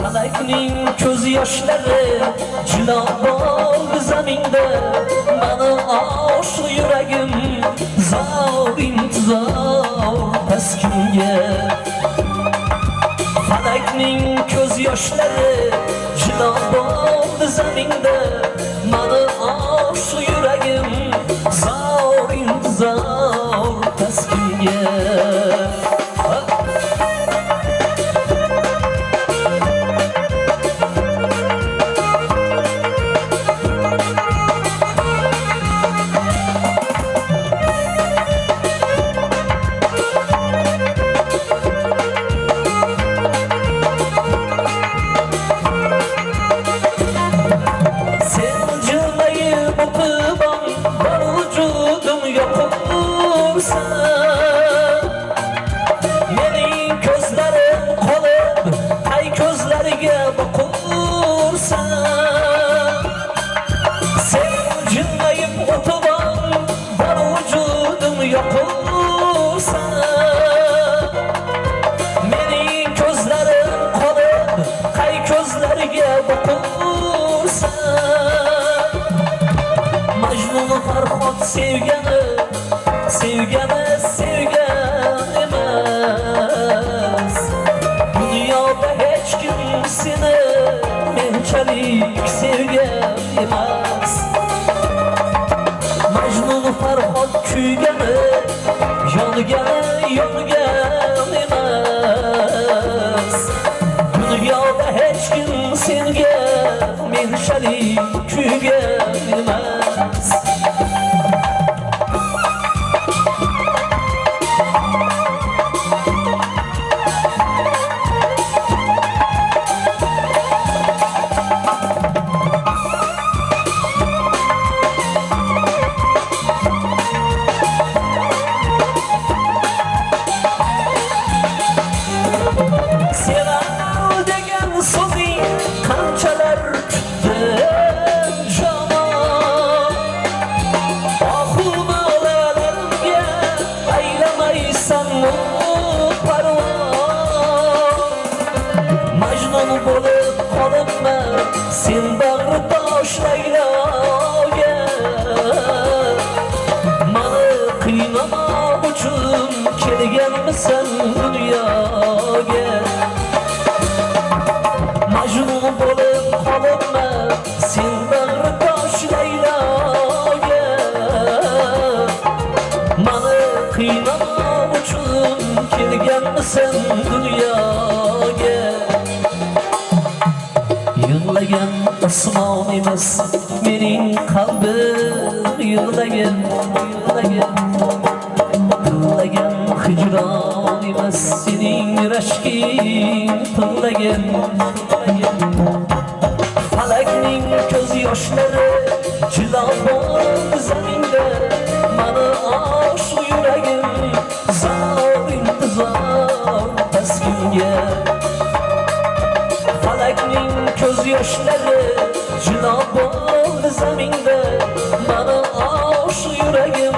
Falakning ko'z yoshlari jiloq bo'ldi zaminda, mani oshiq yuragim zor intizor taskinga. Falakning ko'z yoshlari jiloq bo'ldi zaminda, mani oshiq yuragim zor intizor taskinga. Mening ko'zlarim qolib, qay ko'zlariga boqursan. Sen jilmayib o'tibam, bor vujudim yoqursan. Mening ko'zlarim qolib, qay ko'zlariga boqursan. Majnun Farhod sevgani sevgan emas. Dunyoda hech kim seni menchalik sevgan emas. Majnun Farhod kuygani yongan emas. Dunyoda hech kim senga menchalik kuygan emas. Majnun bo'lib qolibman sen bag'ritosh Layloga. Mani qiynamoq uchun kelganmisan dunyoga. Majnun bo'lib qolibman sen bag'ritosh Layloga. Mani qiynamoq uchun kelganmisan dunyoga. Yig'lagan osmon emas mening qalbim, yig'lagan hijron emas sening rashking tig'lagan. Falakning ko'z yoshlari jiloq bo'ldi zaminda, mani oshiq yuragim zor intizor taskinga. Falakning ko'z yoshlari jiloq bo'ldi zaminda, mani oshiq yuragim